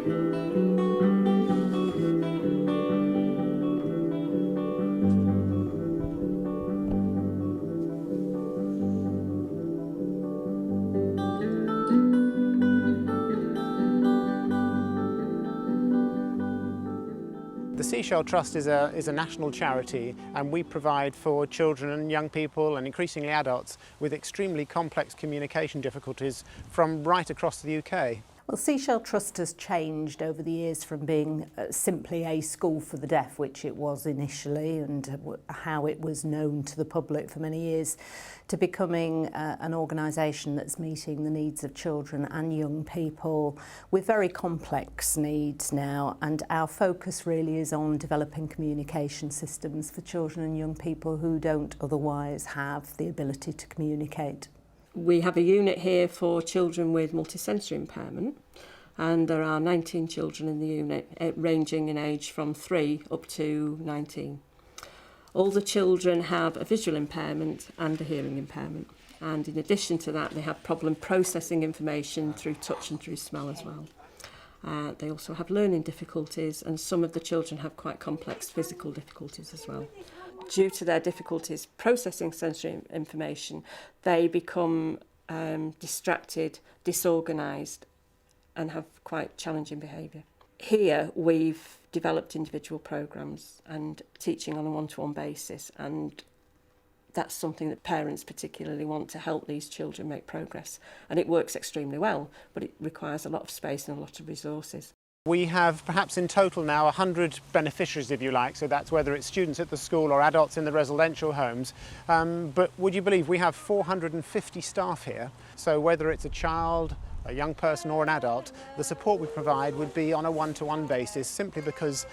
The Seashell Trust is a national charity, and we provide for children and young people and increasingly adults with extremely complex communication difficulties from right across the UK. Well, Seashell Trust has changed over the years from being simply a school for the deaf, which it was initially, and how it was known to the public for many years, to becoming an organisation that's meeting the needs of children and young people with very complex needs now. And our focus really is on developing communication systems for children and young people who don't otherwise have the ability to communicate. We have a unit here for children with multisensory impairment, and there are 19 children in the unit, ranging in age from 3 up to 19. All the children have a visual impairment and a hearing impairment, and in addition to that they have problem processing information through touch and through smell as well. They also have learning difficulties, and some of the children have quite complex physical difficulties as well. Due to their difficulties processing sensory information, they become distracted, disorganised, and have quite challenging behaviour. Here we've developed individual programmes and teaching on a one-to-one basis, and that's something that parents particularly want to help these children make progress. And it works extremely well, but it requires a lot of space and a lot of resources. We have perhaps in total now 100 beneficiaries, if you like, so that's whether it's students at the school or adults in the residential homes. But would you believe we have 450 staff here? So whether it's a child, a young person or an adult, the support we provide would be on a one-to-one basis, simply because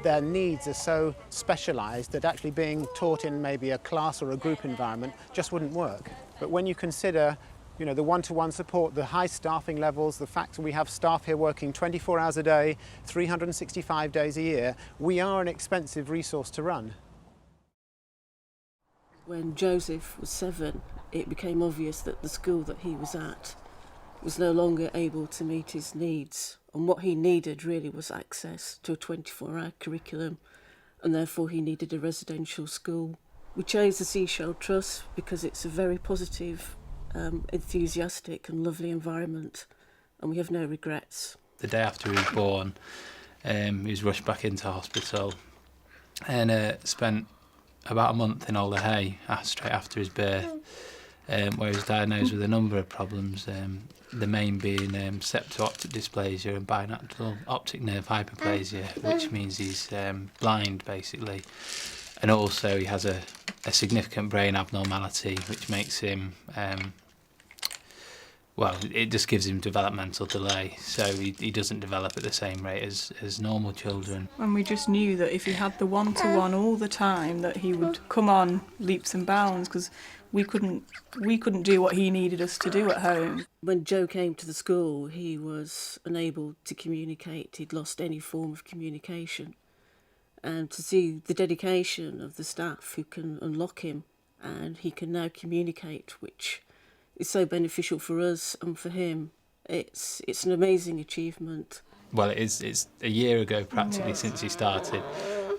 their needs are so specialised that actually being taught in maybe a class or a group environment just wouldn't work. But when you consider the one-to-one support, the high staffing levels, the fact that we have staff here working 24 hours a day, 365 days a year, we are an expensive resource to run. When Joseph was 7, it became obvious that the school that he was at was no longer able to meet his needs, and what he needed really was access to a 24-hour curriculum, and therefore he needed a residential school. We chose the Seashell Trust because it's a very positive, enthusiastic and lovely environment, and we have no regrets. The day after he was born, he was rushed back into hospital and spent about a month in Alder Hay straight after his birth, where he was diagnosed with a number of problems, the main being septo-optic dysplasia and binatural optic nerve hyperplasia, which means he's blind basically, and also he has a significant brain abnormality which makes him it just gives him developmental delay, so he doesn't develop at the same rate as normal children. And we just knew that if he had the one-to-one all the time, that he would come on leaps and bounds, because we couldn't do what he needed us to do at home. When Joe came to the school, he was unable to communicate. He'd lost any form of communication. And to see the dedication of the staff who can unlock him, and he can now communicate, which is so beneficial for us and for him. It's an amazing achievement. Well, it's a year ago practically since he started,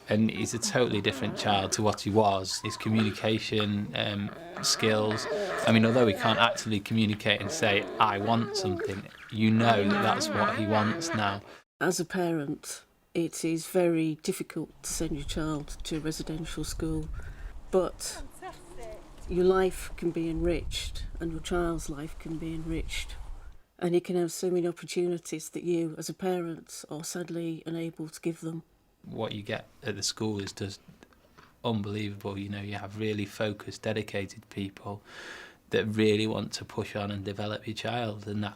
and he's a totally different child to what he was. His communication skills, I mean, although he can't actively communicate and say, I want something, you know that that's what he wants now. As a parent, it is very difficult to send your child to a residential school, but your life can be enriched and your child's life can be enriched, and he can have so many opportunities that you as a parent are sadly unable to give them. What you get at the school is just unbelievable. You have really focused, dedicated people that really want to push on and develop your child, and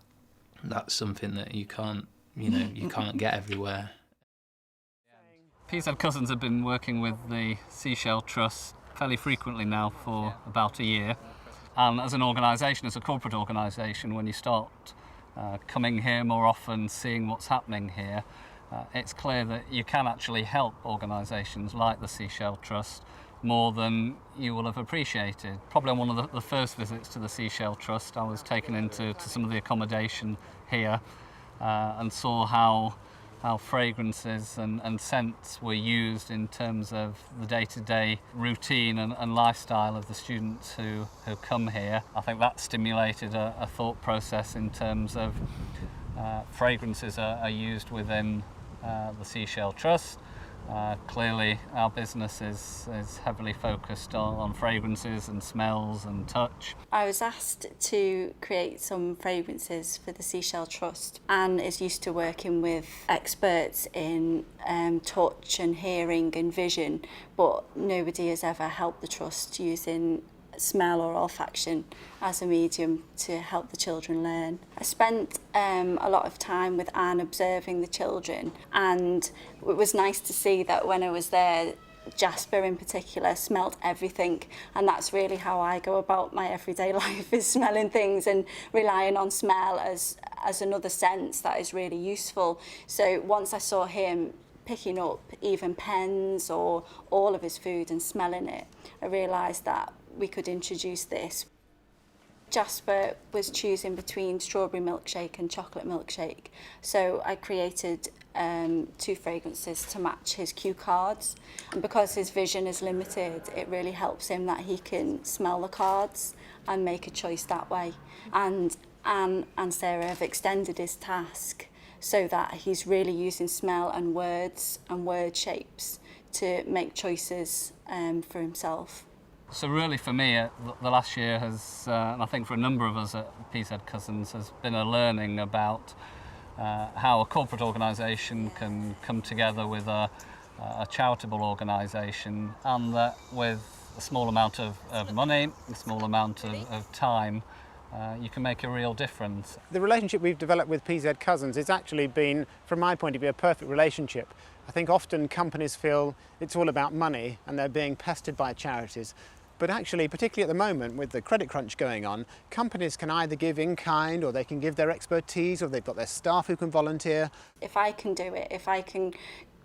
that's something that you can't get everywhere. PZ Cousins have been working with the Seashell Trust fairly frequently now for about a year, and as an organisation, as a corporate organisation, when you start coming here more often, seeing what's happening here, it's clear that you can actually help organisations like the Seashell Trust more than you will have appreciated. Probably on one of the first visits to the Seashell Trust, I was taken into some of the accommodation here, and saw how fragrances and scents were used in terms of the day-to-day routine and lifestyle of the students who come here. I think that stimulated a thought process in terms of fragrances are used within the Seashell Trust. Clearly our business is heavily focused on fragrances and smells and touch. I was asked to create some fragrances for the Seashell Trust. Anne is used to working with experts in touch and hearing and vision, but nobody has ever helped the Trust using smell or olfaction as a medium to help the children learn. I spent a lot of time with Anne observing the children, and it was nice to see that when I was there, Jasper in particular smelt everything, and that's really how I go about my everyday life, is smelling things and relying on smell as another sense that is really useful. So once I saw him picking up even pens or all of his food and smelling it, I realised that we could introduce this. Jasper was choosing between strawberry milkshake and chocolate milkshake, so I created 2 fragrances to match his cue cards, and because his vision is limited, it really helps him that he can smell the cards and make a choice that way. And Anne and Sarah have extended his task so that he's really using smell and words and word shapes to make choices for himself. So really for me, the last year has, and I think for a number of us at PZ Cousins, has been a learning about how a corporate organisation can come together with a charitable organisation, and that with a small amount of money, a small amount of time, you can make a real difference. The relationship we've developed with PZ Cousins has actually been, from my point of view, a perfect relationship. I think often companies feel it's all about money and they're being pestered by charities. But actually, particularly at the moment with the credit crunch going on, companies can either give in kind, or they can give their expertise, or they've got their staff who can volunteer. If I can do it, if I can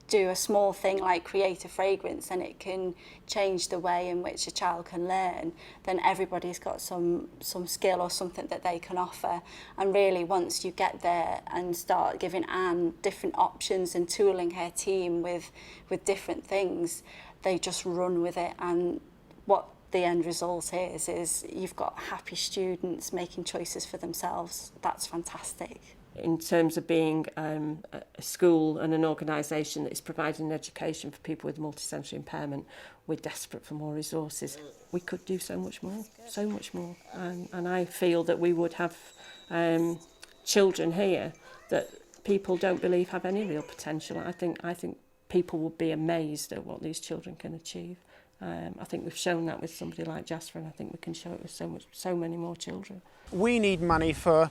do a small thing like create a fragrance and it can change the way in which a child can learn, then everybody's got some skill or something that they can offer. And really, once you get there and start giving Anne different options and tooling her team with different things, they just run with it. And what the end result is you've got happy students making choices for themselves. That's fantastic. In terms of being a school and an organisation that is providing education for people with multisensory impairment, we're desperate for more resources. We could do so much more. And I feel that we would have children here that people don't believe have any real potential. I think people would be amazed at what these children can achieve. I think we've shown that with somebody like Jasper, and I think we can show it with so many more children. We need money for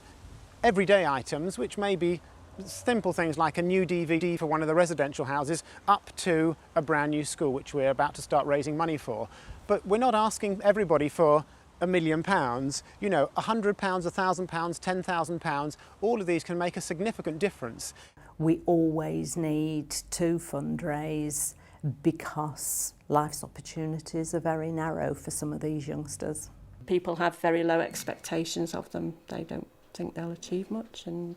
everyday items, which may be simple things like a new DVD for one of the residential houses, up to a brand new school, which we're about to start raising money for. But we're not asking everybody for £1 million. You know, £100, £1,000, £10,000, all of these can make a significant difference. We always need to fundraise because life's opportunities are very narrow for some of these youngsters. People have very low expectations of them. They don't think they'll achieve much, and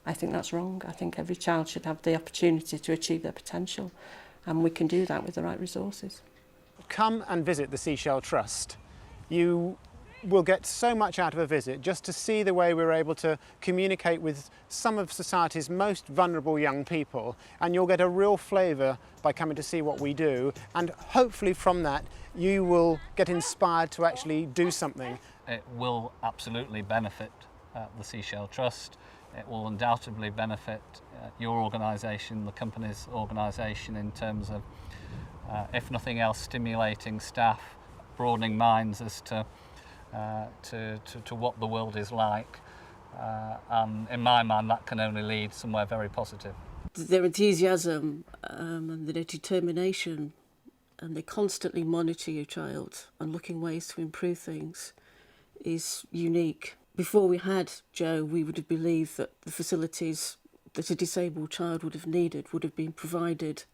I think that's wrong. I think every child should have the opportunity to achieve their potential, and we can do that with the right resources. Come and visit the Seashell Trust. You will get so much out of a visit just to see the way we're able to communicate with some of society's most vulnerable young people, and you'll get a real flavour by coming to see what we do, and hopefully from that you will get inspired to actually do something. It will absolutely benefit the Seashell Trust. It will undoubtedly benefit your organisation, the company's organisation, in terms of, if nothing else, stimulating staff, broadening minds as to what the world is like, and in my mind that can only lead somewhere very positive. Their enthusiasm and their determination, and they constantly monitor your child and looking ways to improve things, is unique. Before we had Joe, we would have believed that the facilities that a disabled child would have needed would have been provided.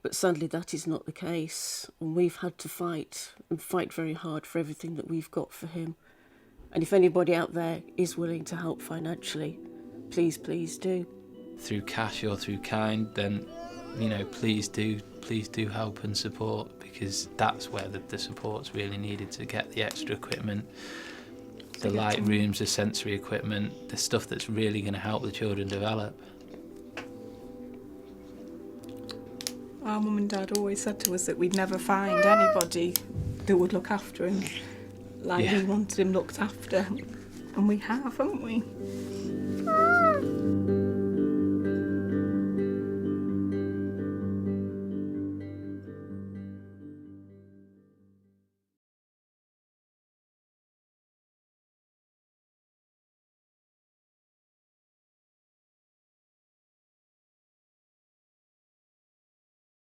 But sadly, that is not the case, and we've had to fight very hard for everything that we've got for him. And if anybody out there is willing to help financially, please do. Through cash or through kind, then, you know, please do help and support, because that's where the support's really needed, to get the extra equipment, the light rooms, the sensory equipment, the stuff that's really going to help the children develop. Our mum and dad always said to us that we'd never find anybody that would look after him like we wanted him looked after. And we have, haven't we?